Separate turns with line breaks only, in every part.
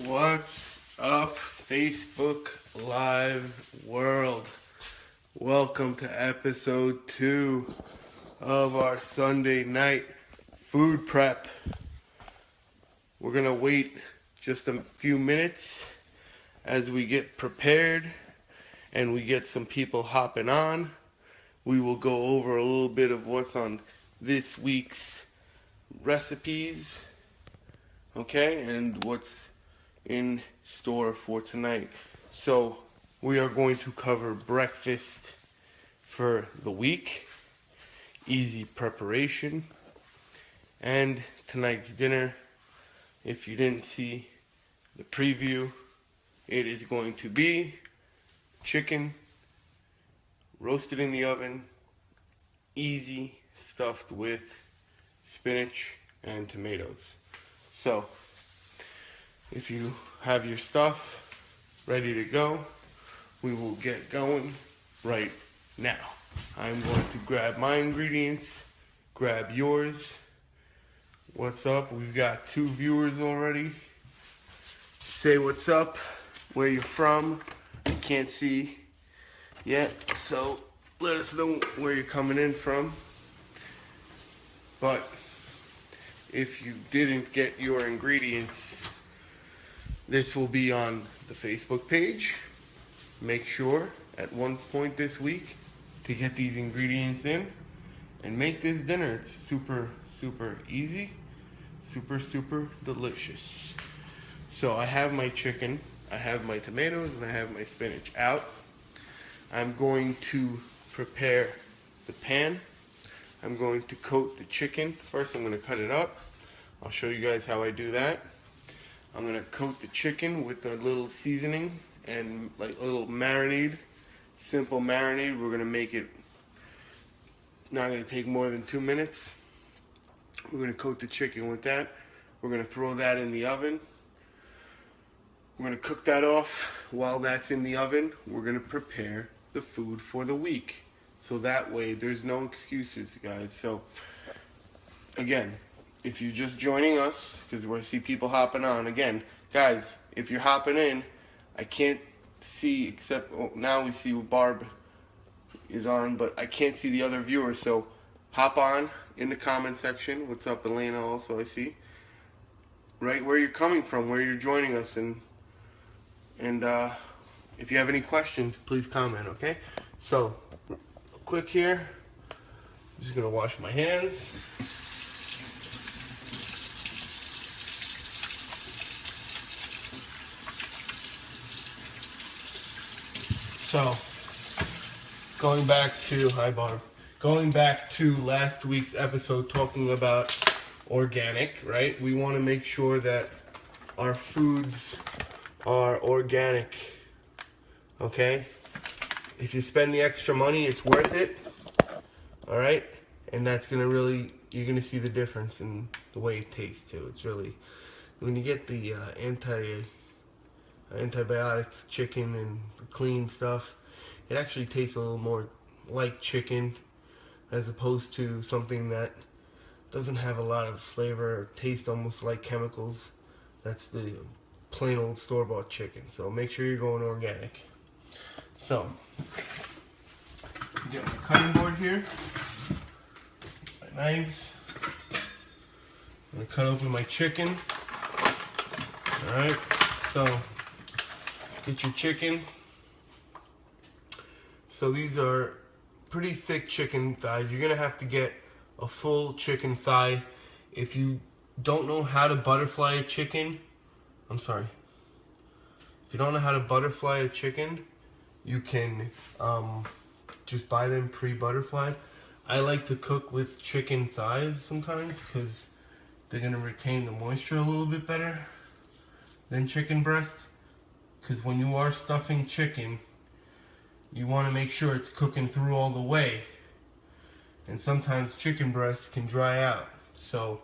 What's up, Facebook Live world? Welcome to episode 2 of our Sunday night food prep. We're going to wait just a few minutes as we get prepared and we get some people hopping on. We will go over a little bit of what's on this week's recipes, okay, and what's in store for tonight. So we are going to cover breakfast for the week, easy preparation, and tonight's dinner. If you didn't see the preview, it is going to be chicken roasted in the oven, easy, stuffed with spinach and tomatoes. So if you have your stuff ready to go, we will get going right now. I'm going to grab my ingredients, grab yours. What's up? We've got 2 viewers already. Say what's up, where you're from. I can't see yet, so let us know where you're coming in from. But if you didn't get your ingredients, this will be on the Facebook page. Make sure at one point this week to get these ingredients in and make this dinner. It's super easy, super delicious. So I have my chicken, I have my tomatoes, and I have my spinach out. I'm going to prepare the pan. I'm going to coat the chicken. First I'm going to cut it up. I'll show you guys how I do that. I'm going to coat the chicken with a little seasoning and like a little marinade, simple marinade. We're going to make it not going to take more than 2 minutes. We're going to coat the chicken with that. We're going to throw that in the oven. We're going to cook that off. While that's in the oven, we're going to prepare the food for the week. So that way there's no excuses, guys. So again, if you're just joining us, because I see people hopping on, again, guys, if you're hopping in, I can't see except, now we see Barb is on, but I can't see the other viewers, so hop on in the comment section. What's up, Elena, also I see. Right where you're coming from, where you're joining us, and if you have any questions, please comment, okay? So, quick here, I'm just going to wash my hands. So, going back to last week's episode talking about organic, right? We want to make sure that our foods are organic, okay? If you spend the extra money, it's worth it, all right? And that's going to really, you're going to see the difference in the way it tastes too. It's really, when you get the antibiotic chicken and clean stuff, it actually tastes a little more like chicken as opposed to something that doesn't have a lot of flavor or taste, almost like chemicals. That's the plain old store-bought chicken. So make sure you're going organic. So get my cutting board here, my knives. I'm gonna cut open my chicken. All right, so get your chicken. So these are pretty thick chicken thighs. You're gonna have to get a full chicken thigh. If you don't know how to butterfly a chicken, if you don't know how to butterfly a chicken, you can just buy them pre-butterflied. I like to cook with chicken thighs sometimes because they're gonna retain the moisture a little bit better than chicken breast. Because when you are stuffing chicken, you want to make sure it's cooking through all the way. And sometimes chicken breast can dry out. So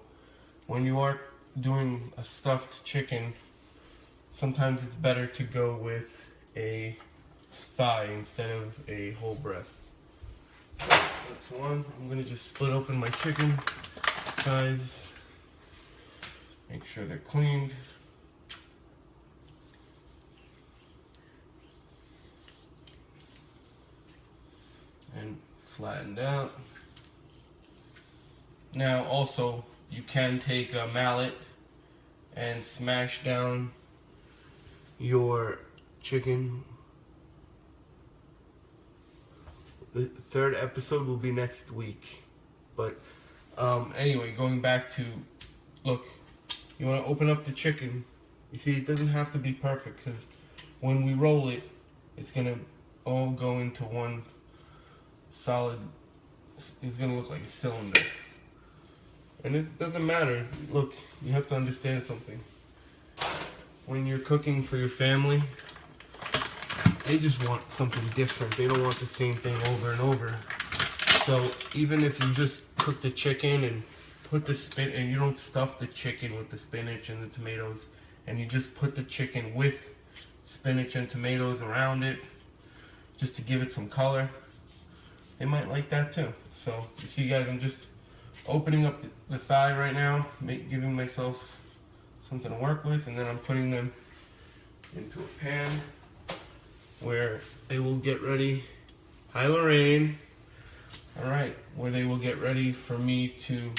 when you are doing a stuffed chicken, sometimes it's better to go with a thigh instead of a whole breast. So that's one. I'm going to just split open my chicken thighs. Make sure they're cleaned. flattened out. Now also, you can take a mallet and smash down your chicken. The third episode will be next week. But anyway, going back to, look, you want to open up the chicken. You see, it doesn't have to be perfect, because when we roll it, it's going to all go into one solid, it's going to look like a cylinder. And it doesn't matter. Look, you have to understand something. When you're cooking for your family, they just want something different. They don't want the same thing over and over. So even if you just cook the chicken and put the and you don't stuff the chicken with the spinach and the tomatoes, and you just put the chicken with spinach and tomatoes around it, just to give it some color, they might like that too. So you see, guys, I'm just opening up the thigh right now, giving myself something to work with, and then I'm putting them into a pan where they will get ready. Hi, Lorraine. All right, where they will get ready for me to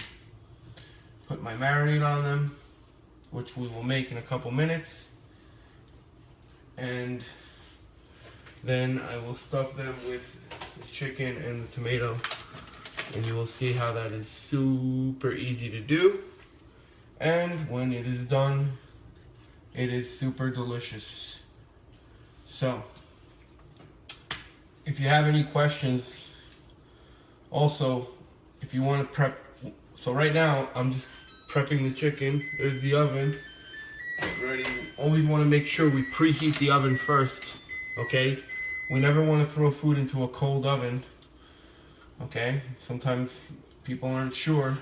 put my marinade on them, which we will make in a couple minutes. And then I will stuff them with the chicken and the tomato, and you will see how that is super easy to do. And when it is done, it is super delicious. So, if you have any questions, also, if you want to prep, so right now, I'm just prepping the chicken. There's the oven. Ready. Always want to make sure we preheat the oven first, okay? We never want to throw food into a cold oven, okay? Sometimes people aren't sure,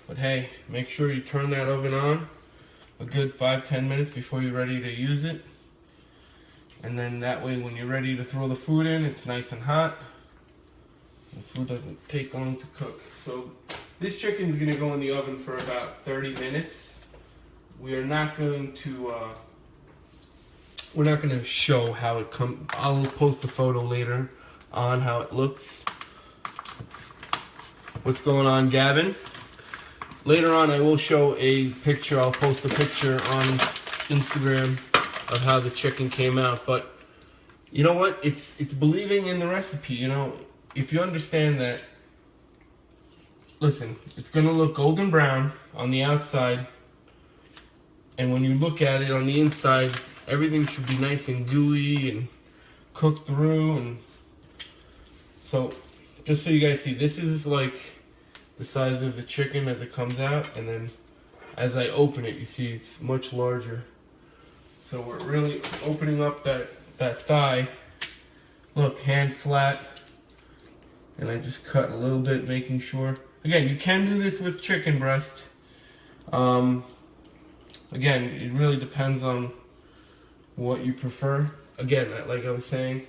but hey, make sure you turn that oven on a good 5-10 minutes before you're ready to use it. And then that way, when you're ready to throw the food in, it's nice and hot. The food doesn't take long to cook. So this chicken is going to go in the oven for about 30 minutes. We are not going to, we're not going to show how it comes. I'll post a photo later on how it looks. What's going on, Gavin? Later on, I will show a picture. I'll post a picture on Instagram of how the chicken came out. But you know what? It's believing in the recipe. You know, if you understand that, listen, it's going to look golden brown on the outside. And when you look at it on the inside, everything should be nice and gooey and cooked through. And so, just so you guys see, this is like the size of the chicken as it comes out. And then as I open it, you see it's much larger. So we're really opening up that thigh. Look, hand flat. And I just cut a little bit, making sure. Again, you can do this with chicken breast. Again, it really depends on what you prefer. Again, like I was saying,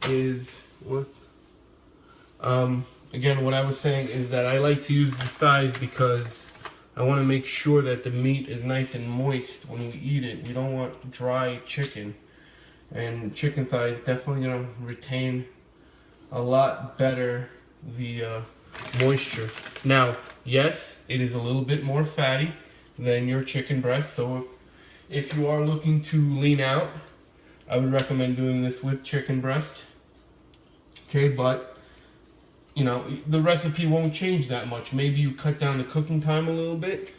is what? Again, what I was saying is that I like to use the thighs because I want to make sure that the meat is nice and moist when we eat it. We don't want dry chicken. And chicken thigh is definitely going to retain a lot better the moisture. Now, yes, it is a little bit more fatty than your chicken breast, so if you are looking to lean out, I would recommend doing this with chicken breast. Okay, but you know, the recipe won't change that much. Maybe you cut down the cooking time a little bit,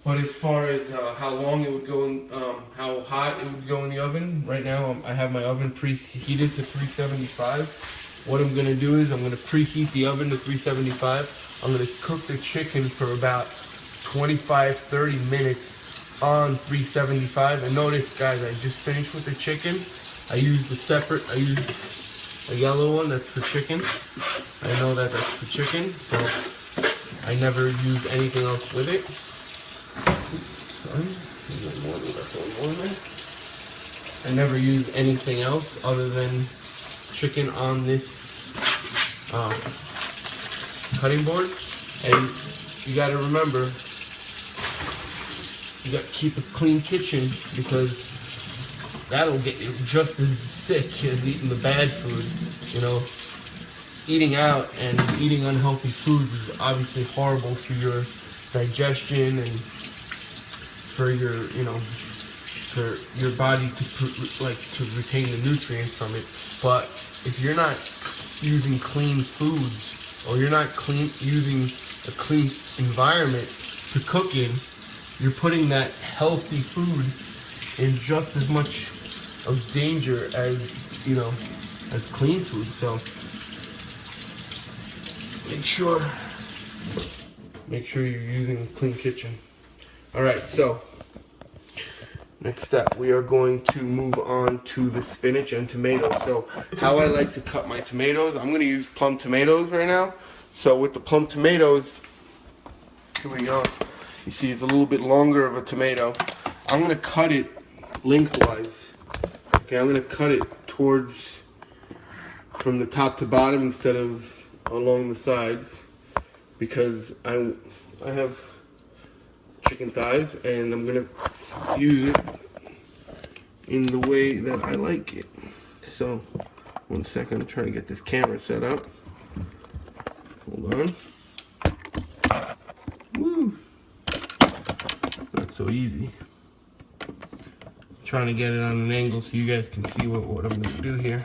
but as far as how long it would go in, how hot it would go in the oven, right now I have my oven preheated to 375. What I'm going to do is I'm going to preheat the oven to 375. I'm going to cook the chicken for about 25-30 minutes on 375. And notice, guys, I just finished with the chicken. I used a yellow one that's for chicken. I know that that's for chicken, so I never use anything else with it. I never use anything else other than chicken on this cutting board. And you got to remember, you got to keep a clean kitchen because that'll get you just as sick as eating the bad food, you know. eating out and eating unhealthy foods is obviously horrible for your digestion and for your, for your body to retain the nutrients from it. But if you're not using clean foods, or you're not using a clean environment to cook in, you're putting that healthy food in just as much of danger as, as clean food. So make sure you're using a clean kitchen. All right, so next step, we are going to move on to the spinach and tomatoes. So how I like to cut my tomatoes, I'm going to use plum tomatoes right now. So with the plum tomatoes, here we go. You see it's a little bit longer of a tomato. I'm going to cut it lengthwise. Okay, I'm going to cut it from the top to bottom instead of along the sides, because I have chicken thighs and I'm going to use it in the way that I like it. So, one second, I'm trying to get this camera set up. Hold on. Woo! Not so easy. I'm trying to get it on an angle so you guys can see what I'm going to do here.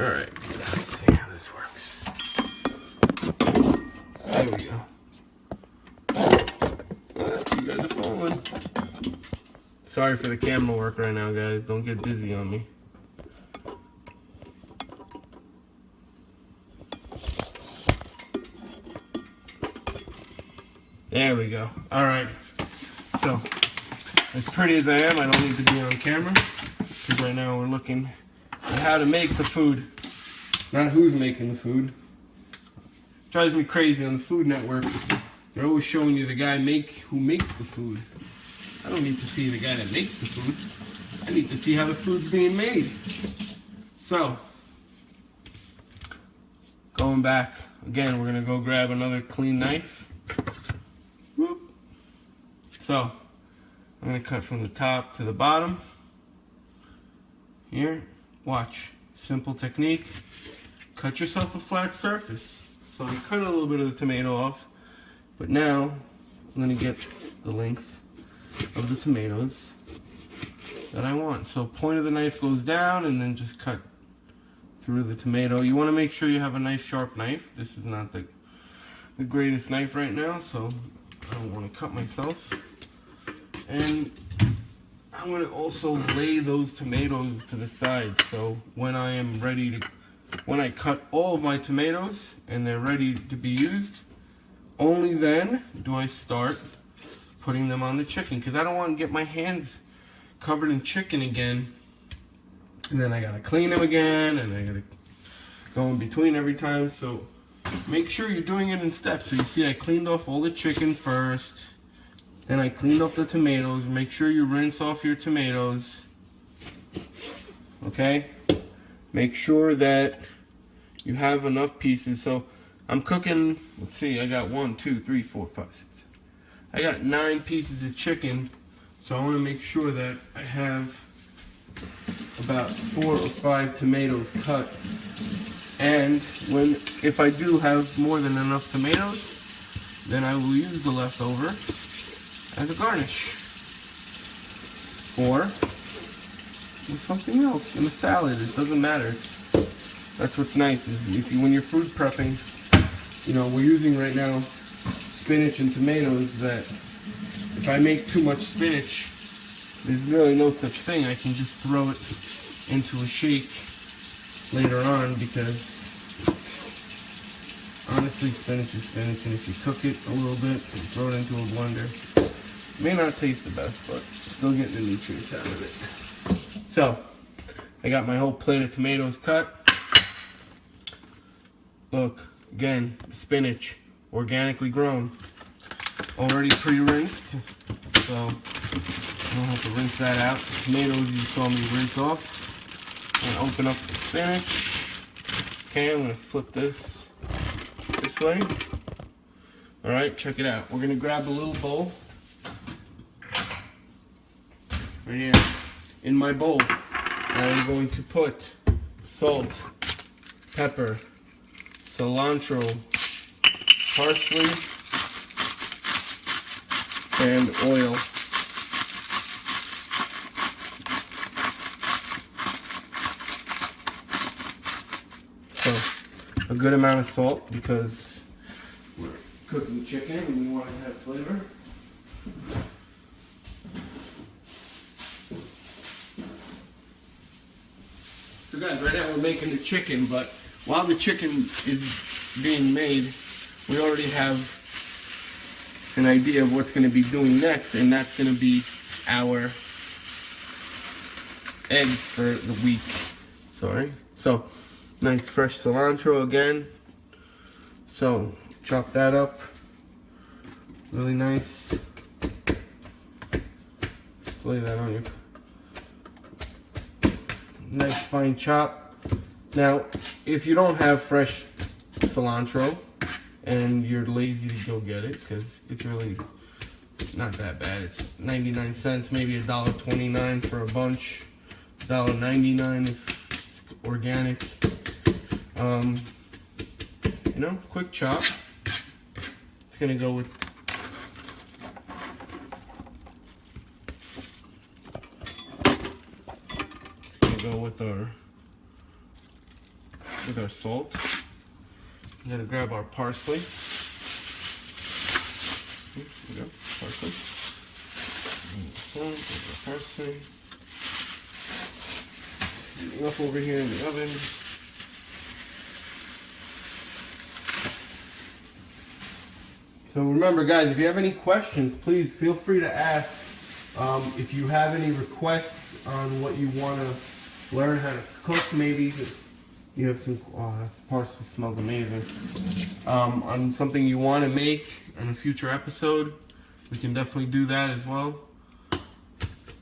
Alright, let's see how this works. There we go. You guys are falling. Sorry for the camera work right now, guys. Don't get dizzy on me. There we go. Alright. So, as pretty as I am, I don't need to be on camera, because right now we're looking at how to make the food, not who's making the food. Drives me crazy on the Food Network. They're always showing you the guy who makes the food. I don't need to see the guy that makes the food. I need to see how the food's being made. So, going back, again, we're going to go grab another clean knife. Whoop. So, I'm going to cut from the top to the bottom. Here, watch. Simple technique. Cut yourself a flat surface. So I'm cutting a little bit of the tomato off, but now I'm going to get the length of the tomatoes that I want. So point of the knife goes down and then just cut through the tomato. You want to make sure you have a nice sharp knife. This is not the greatest knife right now, so I don't want to cut myself. And I'm going to also lay those tomatoes to the side, so when I cut all of my tomatoes and they're ready to be used, only then do I start putting them on the chicken, because I don't want to get my hands covered in chicken again, and then I gotta clean them again, and I gotta go in between every time. So make sure you're doing it in steps. So you see I cleaned off all the chicken first, then I cleaned off the tomatoes. Make sure you rinse off your tomatoes, okay? Make sure that you have enough pieces. So I'm cooking, let's see, I got 1, 2, 3, 4, 5, 6. I got 9 pieces of chicken. So I want to make sure that I have about 4 or 5 tomatoes cut. And if I do have more than enough tomatoes, then I will use the leftover as a garnish. Or with something else, in a salad, it doesn't matter. That's what's nice, is when you're food prepping, we're using right now spinach and tomatoes, that if I make too much spinach, there's really no such thing. I can just throw it into a shake later on, because honestly, spinach is spinach, and if you cook it a little bit and throw it into a blender, it may not taste the best, but still getting the nutrients out of it. So, I got my whole plate of tomatoes cut. Look, again, spinach, organically grown, already pre-rinsed, so I don't have to rinse that out. Tomatoes, you saw me rinse off. I'm gonna open up the spinach. Okay, I'm gonna flip this way. All right, check it out. We're gonna grab a little bowl right here. In my bowl, I'm going to put salt, pepper, cilantro, parsley, and oil. So, a good amount of salt because we're cooking chicken and we want to have flavor. So guys, right now we're making the chicken, but while the chicken is being made, we already have an idea of what's going to be doing next, and that's going to be our eggs for the week. Sorry. So, nice fresh cilantro again. So, chop that up. Really nice. Lay that on you. Nice fine chop. Now, if you don't have fresh cilantro and you're lazy to go get it, because it's really not that bad. It's 99 cents, maybe $1.29 for a bunch, $1.99 if it's organic. You know, quick chop. It's gonna go with our salt. I'm gonna grab our parsley. Here we go, parsley. Parsley. Heating up over here in the oven. So remember, guys, if you have any questions, please feel free to ask. If you have any requests on what you want to learn how to cook, maybe you have some parsley smells amazing. On something you want to make in a future episode, we can definitely do that as well.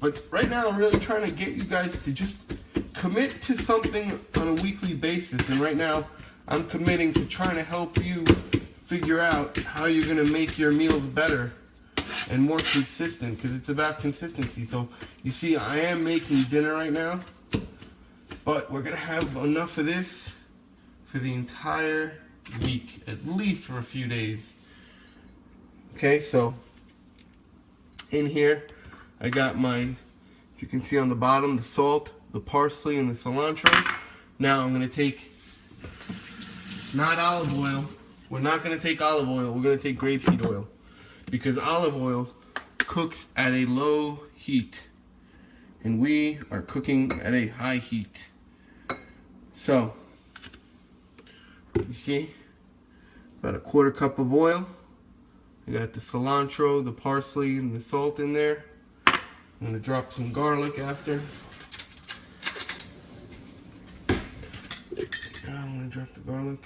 But right now, I'm really trying to get you guys to just commit to something on a weekly basis. And right now, I'm committing to trying to help you figure out how you're going to make your meals better and more consistent, because it's about consistency. So you see, I am making dinner right now, but we're gonna have enough of this for the entire week, at least for a few days. Okay, so in here I got my, if you can see on the bottom, the salt, the parsley, and the cilantro. Now I'm gonna take, not olive oil, we're not gonna take olive oil, we're gonna take grapeseed oil, because olive oil cooks at a low heat and we are cooking at a high heat. So you see, about a quarter cup of oil. I got the cilantro, the parsley, and the salt in there. I'm gonna drop some garlic after. I'm gonna drop the garlic.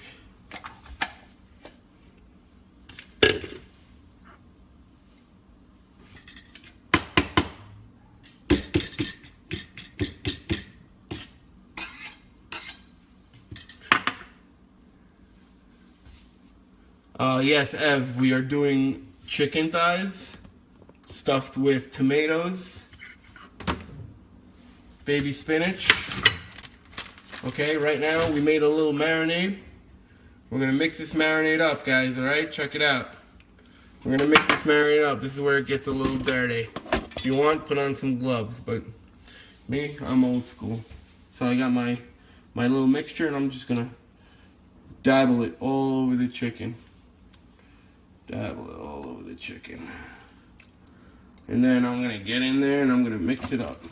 Yes, Ev, we are doing chicken thighs stuffed with tomatoes, baby spinach. Okay, right now we made a little marinade. We're gonna mix this marinade up, guys, alright? Check it out. We're gonna mix this marinade up. This is where it gets a little dirty. If you want, put on some gloves, but me, I'm old school. So I got my little mixture, and I'm just gonna dabble it all over the chicken. Dabble it all over the chicken. And then I'm gonna get in there and I'm gonna mix it up.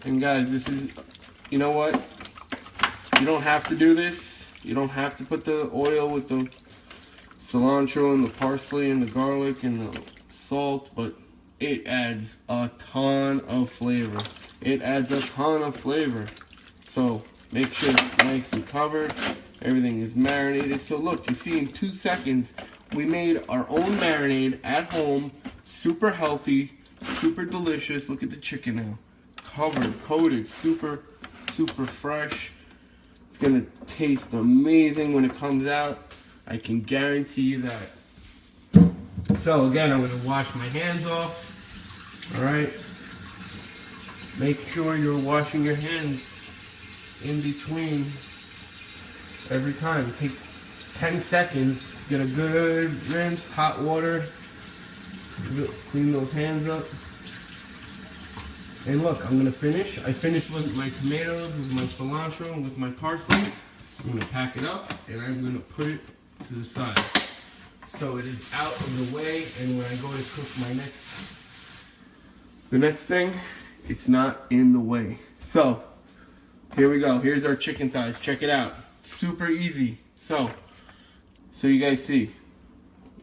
And guys, this is, you know what? You don't have to do this. You don't have to put the oil with the cilantro and the parsley and the garlic and the salt, but it adds a ton of flavor. It adds a ton of flavor. So make sure it's nice and covered. Everything is marinated. So look, you see in 2 seconds, we made our own marinade at home. Super healthy, super delicious. Look at the chicken now. Covered, coated, super, super fresh. It's gonna taste amazing when it comes out. I can guarantee you that. So again, I'm gonna wash my hands off. All right. Make sure you're washing your hands in between every time. It takes 10 seconds. Get a good rinse, hot water. Clean those hands up. And look, I'm gonna finish. I finished with my tomatoes, with my cilantro, and with my parsley. I'm gonna pack it up and I'm gonna put it to the side. So it is out of the way, and when I go to cook the next thing, it's not in the way. So, here we go. Here's our chicken thighs. Check it out. Super easy. So you guys see.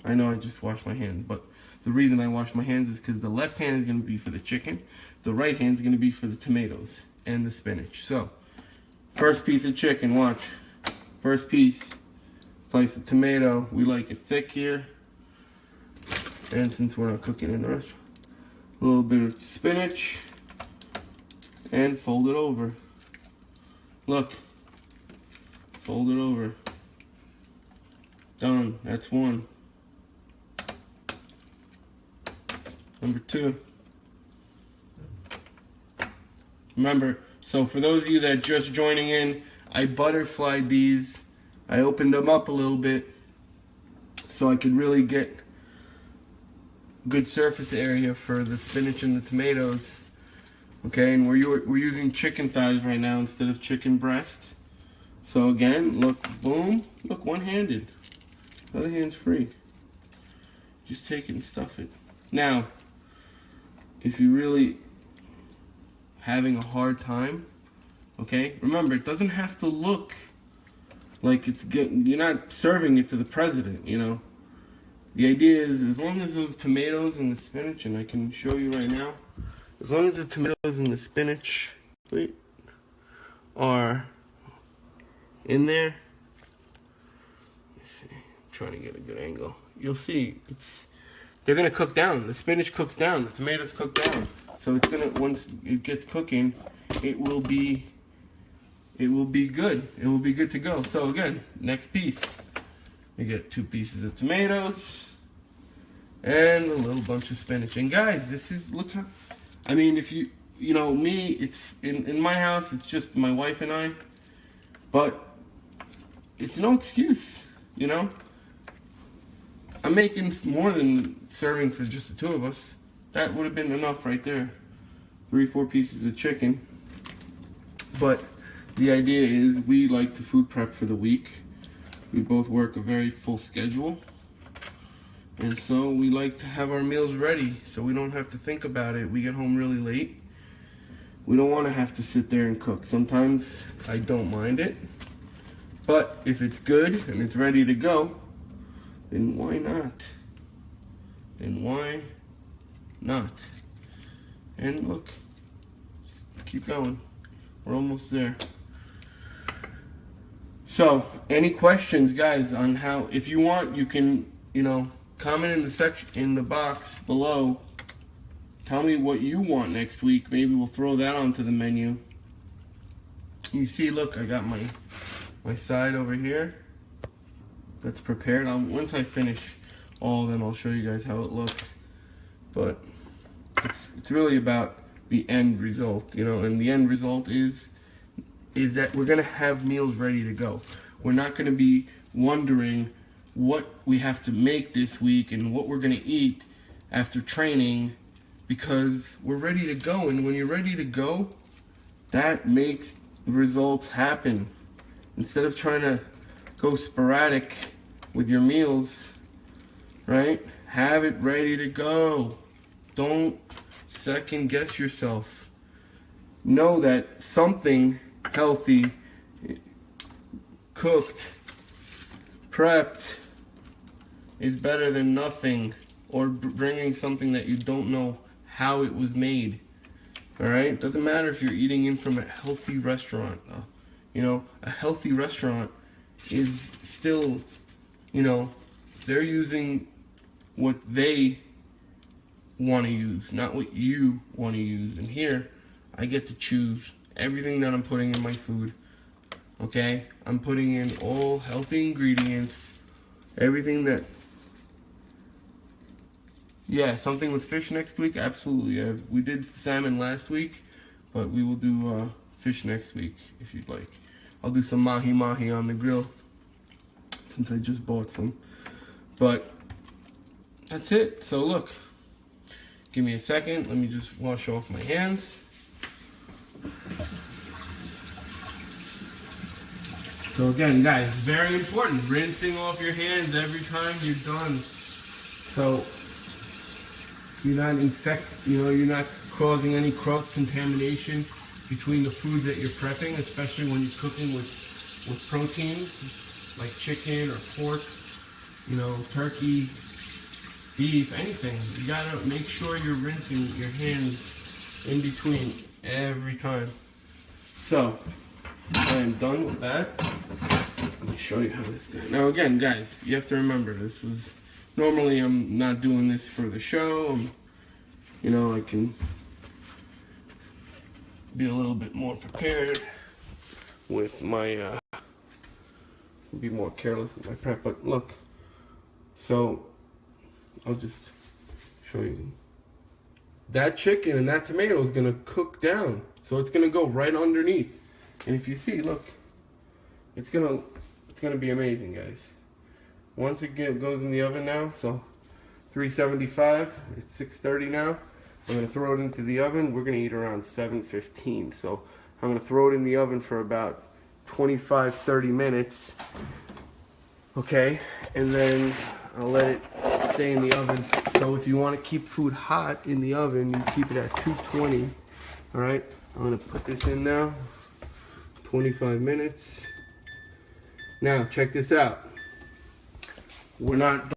I know I just washed my hands, but the reason I wash my hands is because the left hand is going to be for the chicken. The right hand is going to be for the tomatoes and the spinach. So, first piece of chicken, watch. First piece, slice of tomato. We like it thick here. And since we're not cooking in the restaurant, a little bit of spinach. And fold it over. Look. Fold it over. Done. That's one. Number two. Remember, so for those of you that are just joining in, I butterflied these. I opened them up a little bit so I could really get good surface area for the spinach and the tomatoes. Okay, and we're using chicken thighs right now instead of chicken breast. So again, look, boom, look, one-handed. Other hand's free. Just take it and stuff it. Now, if you're really having a hard time, okay, remember, it doesn't have to look like it's getting, you're not serving it to the president, you know. The idea is, as long as those tomatoes and the spinach, and I can show you right now, as long as the tomatoes and the spinach, are in there, let's see, I'm trying to get a good angle. You'll see, they're gonna cook down. The spinach cooks down, the tomatoes cook down. So it's gonna, once it gets cooking, it will be good. It will be good to go. So again, next piece, we get 2 pieces of tomatoes and a little bunch of spinach. And guys, this is, look how, I mean, if you know me, it's in my house, it's just my wife and I, but it's no excuse, you know. I'm making more than serving for just the 2 of us. That would have been enough right there. 3-4 pieces of chicken. But the idea is we like to food prep for the week. We both work a very full schedule. And so we like to have our meals ready so we don't have to think about it. We get home really late. We don't want to have to sit there and cook. Sometimes I don't mind it. But if it's good and it's ready to go, then why not? Then why not? And look, just keep going. We're almost there. So, any questions, guys, on how, if you want, you can, you know, comment in the section, in the box below. Tell me what you want next week. Maybe we'll throw that onto the menu. You see, look, I got my side over here that's prepared. Once I finish all of them, I'll show you guys how it looks. But it's really about the end result, you know, and the end result is that we're gonna have meals ready to go. We're not gonna be wondering what we have to make this week and what we're gonna eat after training, because we're ready to go. And when you're ready to go, that makes the results happen. Instead of trying to go sporadic with your meals, right? Have it ready to go. Don't second guess yourself. Know that something healthy, cooked, prepped, is better than nothing, or bringing something that you don't know how it was made. All right? Doesn't matter if you're eating in from a healthy restaurant. You know, a healthy restaurant is still, you know, they're using what they want to use, not what you want to use. And here, I get to choose everything that I'm putting in my food. Okay? I'm putting in all healthy ingredients, everything that, yeah, something with fish next week, absolutely. We did salmon last week, but we will do fish next week if you'd like. I'll do some mahi-mahi on the grill since I just bought some. But that's it. So look, give me a second. Let me just wash off my hands. So again, guys, very important, rinsing off your hands every time you're done. So you're not causing any cross-contamination between the foods that you're prepping, especially when you're cooking with proteins like chicken or pork, turkey, beef, anything. You gotta make sure you're rinsing your hands in between every time. So I am done with that. Let me show you how this goes. Now again, guys, you have to remember, this is normally I'm not doing this for the show. I can be a little bit more prepared with my be more careless with my prep. But look, so I'll just show you. That chicken and that tomato is gonna cook down, so it's gonna go right underneath. And if you see, look, it's gonna be amazing, guys. Once it goes in the oven now, so 375, it's 6:30 now. I'm gonna throw it into the oven. We're gonna eat around 7:15. So I'm gonna throw it in the oven for about 25-30 minutes. Okay, and then I'll let it stay in the oven. So if you want to keep food hot in the oven, you keep it at 220. All right, I'm gonna put this in now. 25 minutes. Now check this out. We're not done.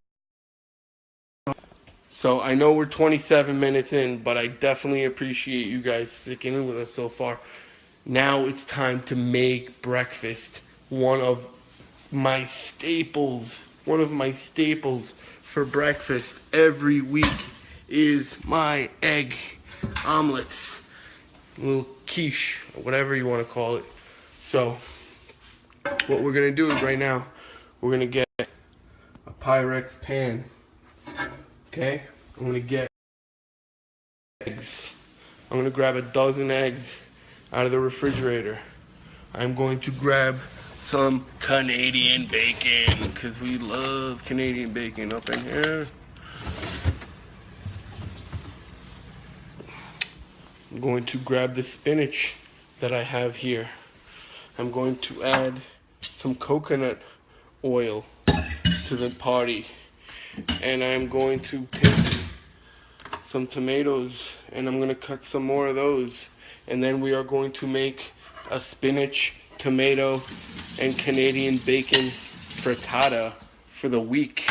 So I know we're 27 minutes in, but I definitely appreciate you guys sticking with us so far. Now it's time to make breakfast. One of my staples for breakfast every week is my egg omelets. Little quiche, or whatever you want to call it. So what we're gonna do is right now, we're gonna get a Pyrex pan. Okay, I'm gonna get eggs. I'm gonna grab a dozen eggs out of the refrigerator. I'm going to grab some Canadian bacon, because we love Canadian bacon up in here. I'm going to grab the spinach that I have here. I'm going to add some coconut oil to the party. And I'm going to pick some tomatoes, and I'm going to cut some more of those. And then we are going to make a spinach, tomato, and Canadian bacon frittata for the week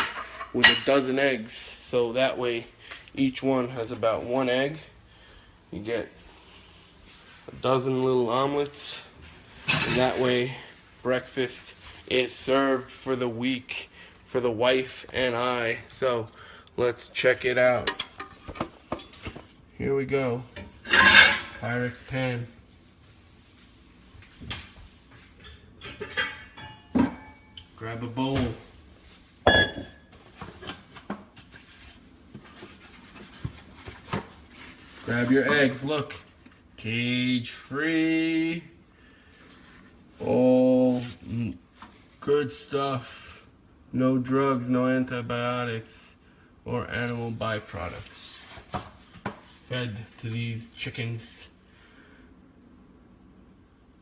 with a dozen eggs. So that way each one has about one egg. You get a dozen little omelets, and that way breakfast is served for the week for the wife and I. So let's check it out. Here we go. Pyrex pan. Grab a bowl. Grab your eggs. Look, cage free. All good stuff. No drugs, no antibiotics, or animal byproducts fed to these chickens.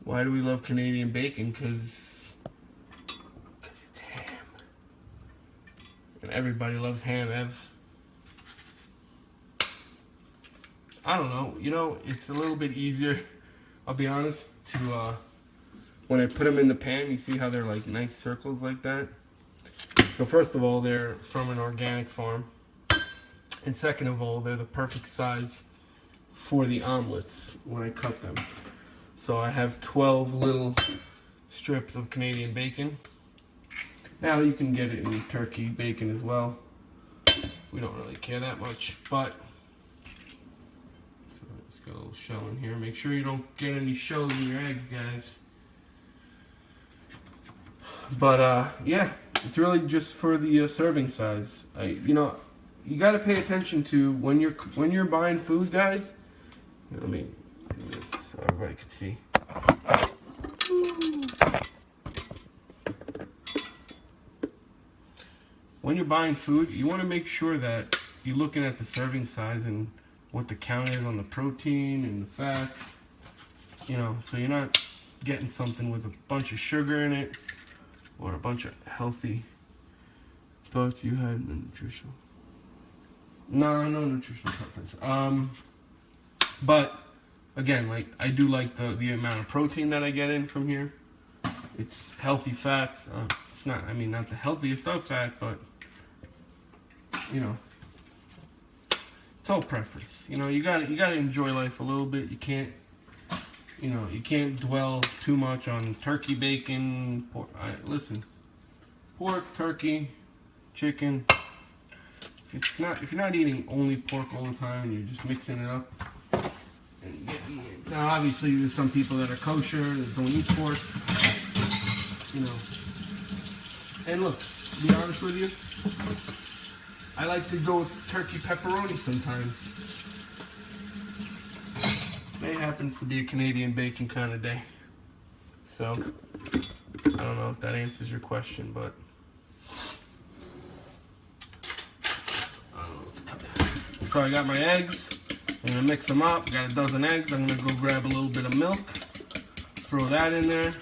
Why do we love Canadian bacon? Because it's ham. And everybody loves ham, Ev. I don't know. It's a little bit easier, I'll be honest, to, when I put them in the pan, you see how they're like nice circles like that? So first of all, they're from an organic farm. And second of all, they're the perfect size for the omelets when I cut them. So I have 12 little strips of Canadian bacon. Now you can get it in turkey bacon as well. We don't really care that much, but so just got a little shell in here. Make sure you don't get any shells in your eggs, guys. But yeah, it's really just for the serving size. You got to pay attention to when you're buying food, guys. Let me do this. so everybody can see. When you're buying food, you want to make sure that you're looking at the serving size and what the count is on the protein and the fats. You know, so you're not getting something with a bunch of sugar in it or a bunch of healthy thoughts you had in the nutritional. No nutritional preference. But again, like I do like the amount of protein that I get in from here. It's healthy fats. It's not, I mean, not the healthiest of fat, but you know, it's all preference. You know, you gotta enjoy life a little bit. You can't, you know, you can't dwell too much on turkey, bacon, pork. Listen, pork, turkey, chicken. If you're not eating only pork all the time and you're just mixing it up and getting it. Now obviously there's some people that are kosher that don't eat pork, you know. And look, to be honest with you, I like to go with turkey pepperoni sometimes. Today happens to be a Canadian bacon kind of day. So I don't know if that answers your question, but so I got my eggs. I'm gonna mix them up. Got a dozen eggs. I'm gonna go grab a little bit of milk. Throw that in there.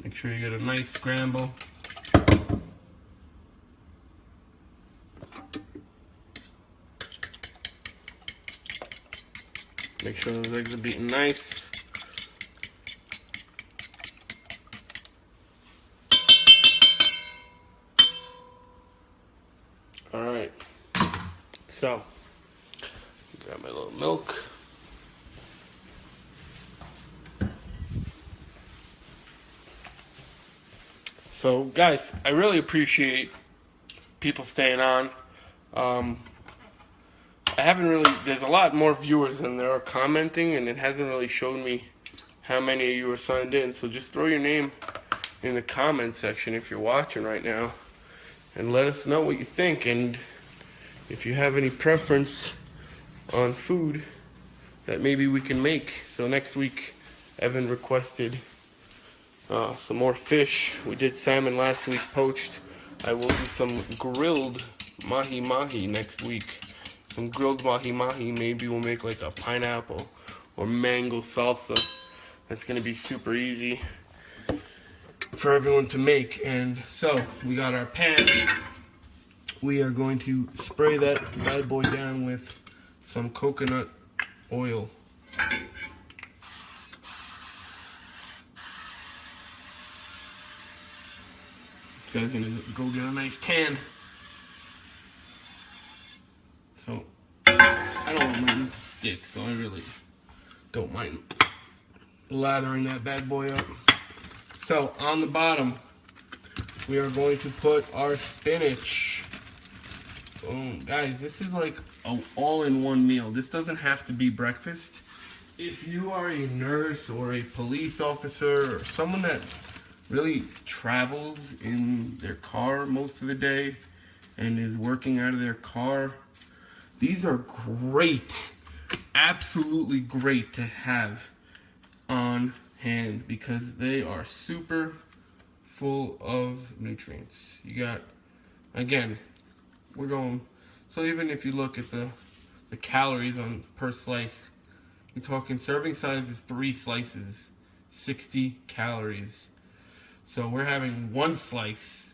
Make sure you get a nice scramble. Make sure those eggs are beaten nice. Alright, so grab my little milk. So guys, I really appreciate people staying on. I haven't really, there's a lot more viewers than there are commenting, and it hasn't really shown me how many of you are signed in. So just throw your name in the comment section if you're watching right now and let us know what you think, and if you have any preference on food that maybe we can make. So next week Evan requested some more fish. We did salmon last week, poached. I will do some grilled mahi-mahi next week. Some grilled mahi-mahi. Maybe we'll make like a pineapple or mango salsa. That's gonna be super easy for everyone to make. And so we got our pan. We are going to spray that bad boy down with some coconut oil. This guy's gonna go get a nice tan. So I don't want mine to stick, so I really don't mind lathering that bad boy up. So on the bottom, we are going to put our spinach. Boom. Guys, this is like an all-in-one meal. This doesn't have to be breakfast. If you are a nurse or a police officer or someone that really travels in their car most of the day and is working out of their car, these are great, absolutely great to have on hand because they are super full of nutrients. You got, again, we're going, so even if you look at the calories on per slice, you're talking serving size is 3 slices, 60 calories. So we're having 1 slice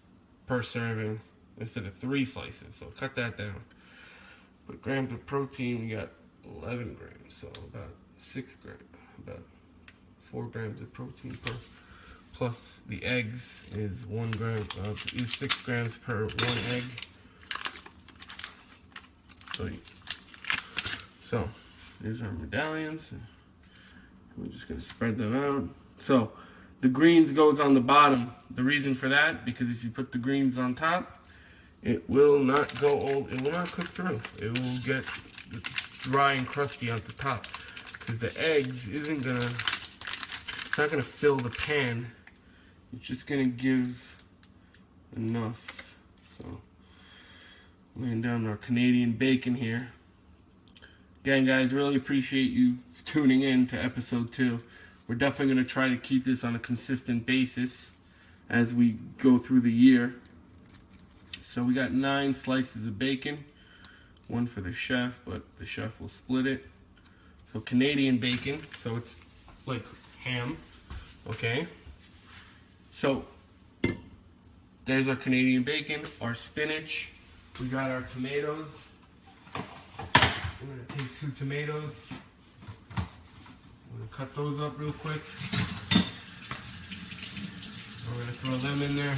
per serving instead of 3 slices, so cut that down. But grams of protein, we got 11 grams, so about 6 grams, about 4 grams of protein per, plus the eggs is 1 gram, is 6 grams per 1 egg. So here's our medallions. We're just gonna spread them out. So the greens goes on the bottom. The reason for that, because if you put the greens on top, it will not go old. It will not cook through. It will get dry and crusty at the top because the eggs isn't gonna. It's not gonna fill the pan. It's just gonna give enough So, laying down our Canadian bacon here. Again, guys, really appreciate you tuning in to episode 2. We're definitely going to try to keep this on a consistent basis as we go through the year. So we got 9 slices of bacon. One for the chef, but the chef will split it. So Canadian bacon, so it's like ham, okay? So there's our Canadian bacon, our spinach. We got our tomatoes. I'm gonna take 2 tomatoes. I'm gonna cut those up real quick. We're gonna throw them in there.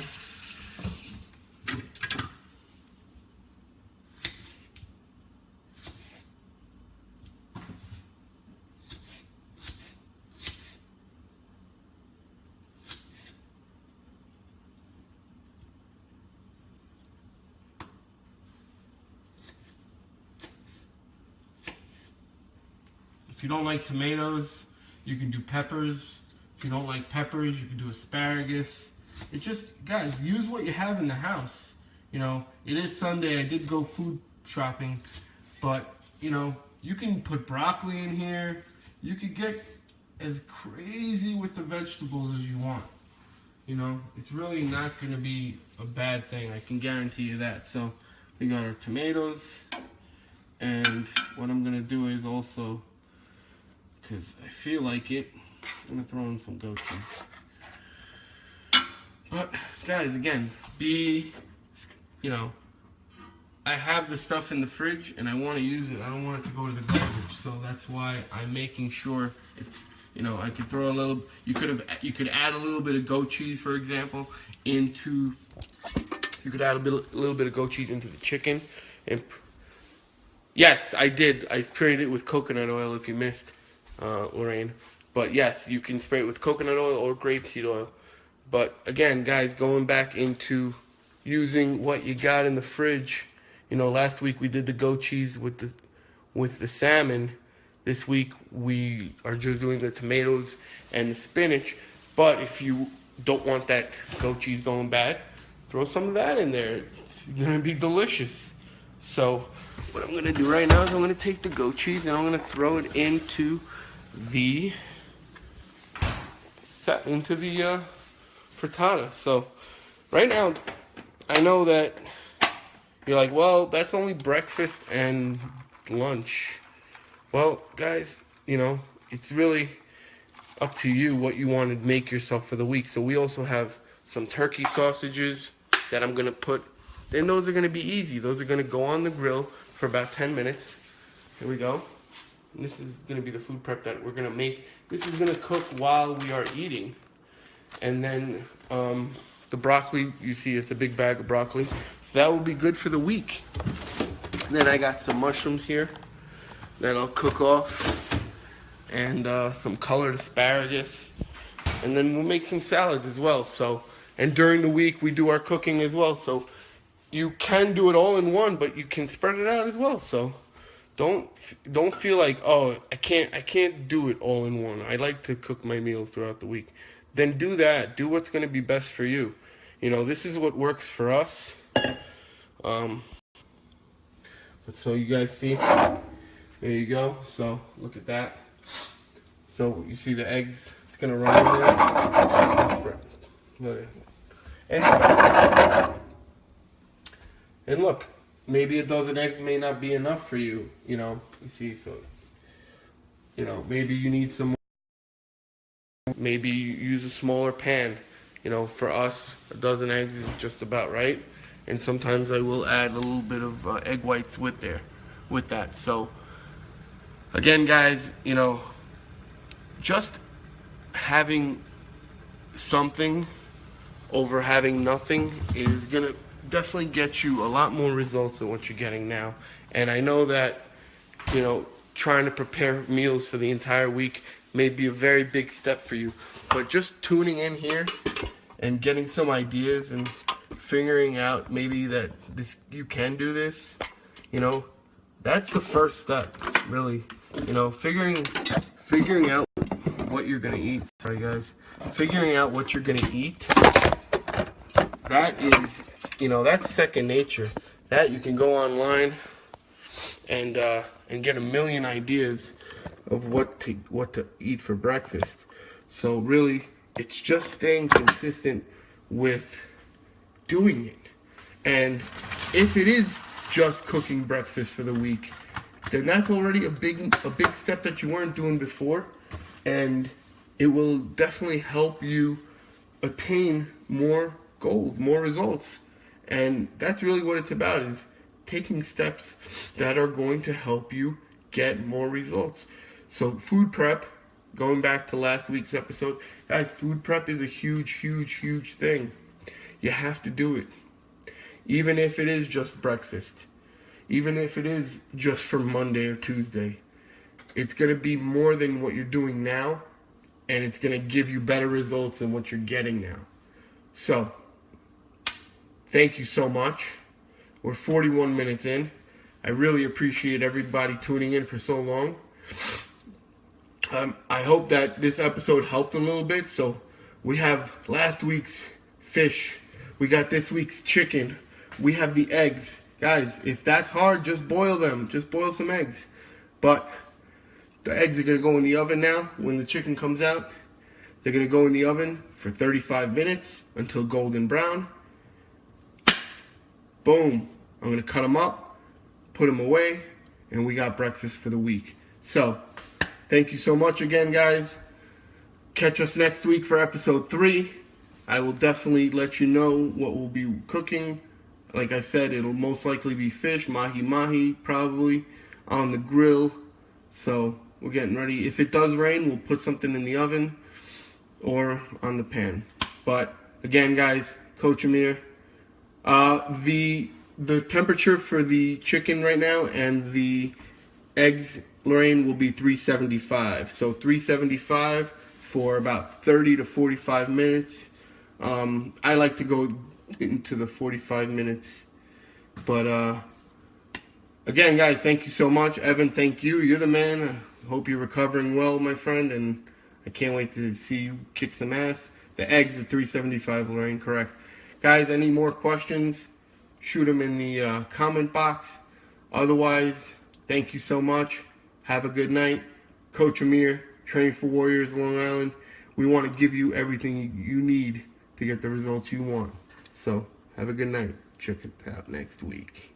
If you don't like tomatoes, you can do peppers. If you don't like peppers, you can do asparagus. It just, guys, use what you have in the house. You know, it is Sunday. I did go food shopping, but, you know, you can put broccoli in here. You could get as crazy with the vegetables as you want. You know, it's really not going to be a bad thing. I can guarantee you that. So we got our tomatoes, and what I'm going to do is also, because I feel like it, I'm going to throw in some goat cheese. But, guys, again, you know, I have the stuff in the fridge, and I want to use it. I don't want it to go to the garbage, so that's why I'm making sure it's, you know, I could throw a little, you could add a little bit of goat cheese, for example, into, you could add a little bit of goat cheese into the chicken. And yes, I did. I sprayed it with coconut oil, if you missed. Lorraine, but yes, you can spray it with coconut oil or grapeseed oil. But again, guys, going back into using what you got in the fridge. You know, last week we did the goat cheese with the salmon. This week we are just doing the tomatoes and the spinach. But if you don't want that goat cheese going bad, throw some of that in there. It's gonna be delicious. So what I'm gonna do right now is I'm gonna take the goat cheese and I'm gonna throw it into the frittata. So right now, I know that you're like, well, that's only breakfast and lunch. Well, guys, you know, it's really up to you what you want to make yourself for the week. So we also have some turkey sausages that I'm gonna put. Then those are gonna be easy. Those are gonna go on the grill for about 10 minutes. Here we go. And this is going to be the food prep that we're going to make. This is going to cook while we are eating. And then the broccoli, you see it's a big bag of broccoli. So that will be good for the week. And then I got some mushrooms here that I'll cook off. And some colored asparagus. And then we'll make some salads as well. So, and during the week we do our cooking as well. So you can do it all in one, but you can spread it out as well. So Don't feel like, oh, I can't do it all in one. I like to cook my meals throughout the week. Then do that. Do what's going to be best for you. You know, this is what works for us. But so you guys see, there you go. So look at that. So you see the eggs. It's going to run in there. And look. Maybe a dozen eggs may not be enough for you, you know, you see, so, you know, maybe you need some more, maybe you use a smaller pan, you know, for us, a dozen eggs is just about right, and sometimes I will add a little bit of egg whites with that, so, again, guys, you know, just having something over having nothing is gonna definitely get you a lot more results than what you're getting now. And I know that, you know, trying to prepare meals for the entire week may be a very big step for you, but just tuning in here and getting some ideas and figuring out maybe that you can do this, you know, that's the first step, really. You know, figuring out what you're gonna eat. Sorry guys, figuring out what you're gonna eat that is, that's second nature. That you can go online and get a million ideas of what to eat for breakfast. So really, it's just staying consistent with doing it. And if it is just cooking breakfast for the week, then that's already a big step that you weren't doing before, and it will definitely help you attain more goals, more results. And that's really what it's about, is taking steps that are going to help you get more results. So food prep, going back to last week's episode, guys, food prep is a huge thing. You have to do it. Even if it is just breakfast. Even if it is just for Monday or Tuesday. It's going to be more than what you're doing now, and it's going to give you better results than what you're getting now. So, thank you so much. We're 41 minutes in. I really appreciate everybody tuning in for so long. I hope that this episode helped a little bit. So, we have last week's fish. We got this week's chicken. We have the eggs. Guys, if that's hard, just boil them. Just boil some eggs. But the eggs are going to go in the oven now when the chicken comes out. They're going to go in the oven for 35 minutes until golden brown. Boom. I'm going to cut them up, put them away, and we got breakfast for the week. So, thank you so much again, guys. Catch us next week for episode 3. I will definitely let you know what we'll be cooking. Like I said, it'll most likely be fish, mahi probably, on the grill. So we're getting ready. If it does rain, we'll put something in the oven or on the pan. But again, guys, Coach Amir. The temperature for the chicken right now and the eggs, Lorraine, will be 375. So 375 for about 30 to 45 minutes. I like to go into the 45 minutes. But again, guys, thank you so much. Evan, thank you. You're the man. I hope you're recovering well, my friend, and I can't wait to see you kick some ass. The eggs at 375, Lorraine, correct. Guys, any more questions, shoot them in the comment box. Otherwise, thank you so much. Have a good night. Coach Amir, Training for Warriors Long Island. We want to give you everything you need to get the results you want. So, have a good night. Check it out next week.